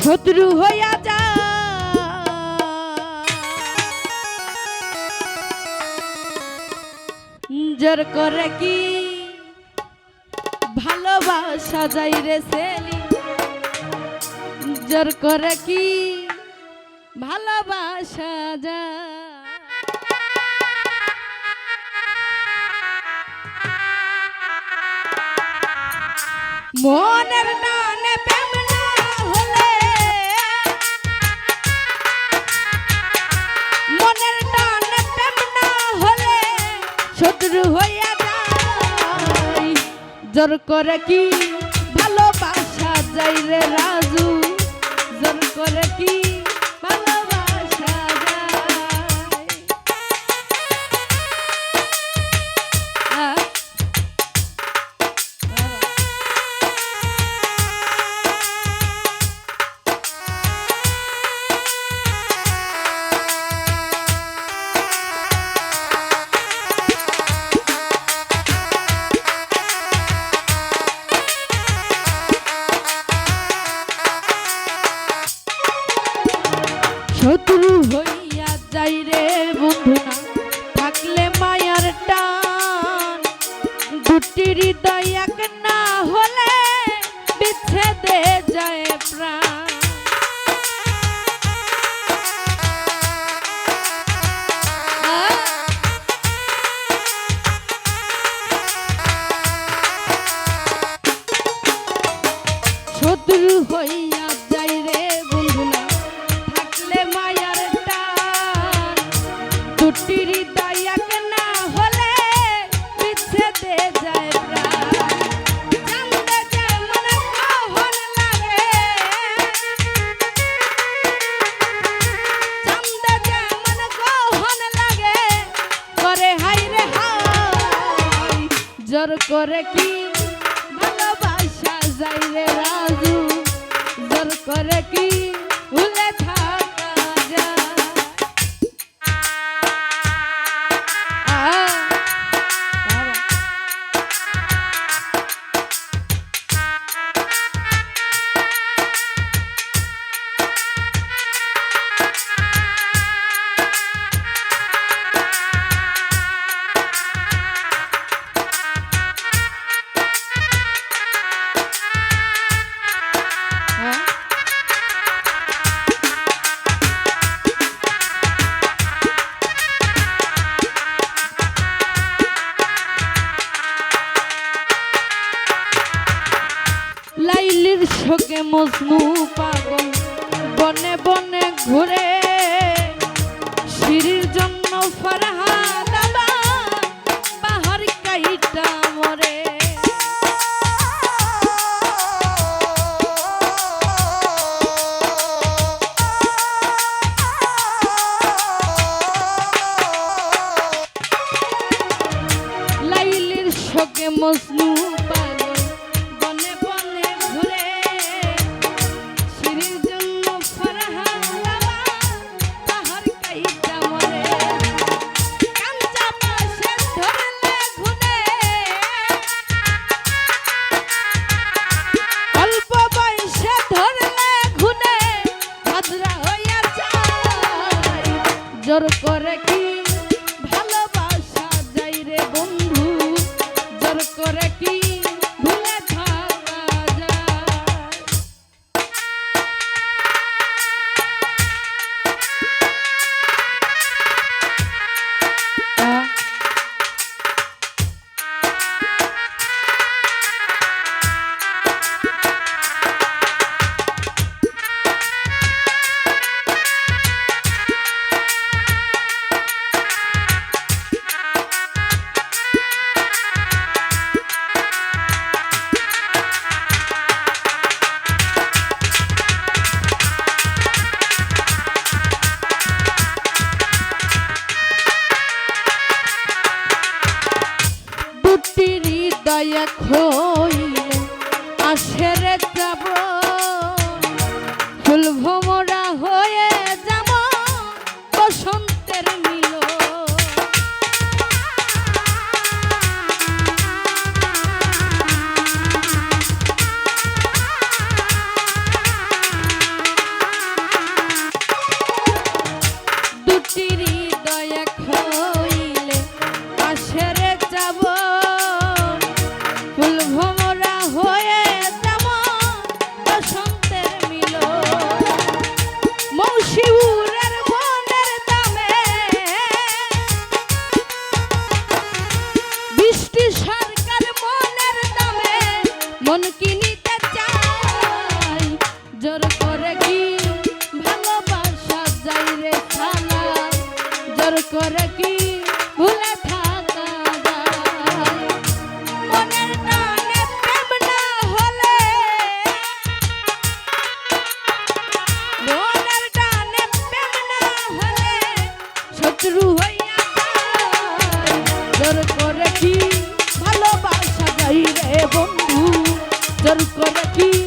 শত্রু হইয়া যা জোর করে কি ভালোবাসা যাই রে সেলি, জোর করে কি ভালোবাসা যায়। মনের নানে প্রেম না হলে, মনের নানে প্রেম না হলে শত্রু হইয়া যায়। জোর করে কি ভালোবাসা যাই রে রাজু, জোর করে কি ভালোবাসা যায়। শত্রু হইয়া যাই রে বন্ধু না থাকলে মায়ার টান, দুটি হৃদয় এক না হলে বিচ্ছেদে যায় প্রাণ। শত্রু হইয়া যাই রে বন্ধু না থাকলে মায়ার টান, দুটি হৃদয় এক না হলে বিচ্ছেদে যায় প্রাণ। চাঁদে যেমন কহন লাগে, চাঁদে যেমন কহন লাগে করে হাই রে হাই। জোর করে কি ভালোবাসা যাই রে রাজু, জোর করে কি ভুলে থাকা যায়। লাইলির শোকে মজনু পাগল বনে বনে ঘুরে, সিঁড়ির জন্য ফরহাদ আবার পাহাড় কাইটা মরে। লাইলির শোকে মজনু পাগল বনে বনে ঘুরে, সিঁড়ির জন্য ফরহাদ আবার পাহাড় কাইটা মরে। কাঞ্চা পাশে ধরলে ঘুনে, অল্প বয়সে ধরলে ঘুনে হাজরা হইয়া যায়। জোর করে কি ভালোবাসা যাই রে বন্ধু, জোর করে কি ভুলে থাকা যায়। এক হইলে আশেরে যাব, ফুল ভোমরা হয়ে যাব বসন্তের মিল। করে কি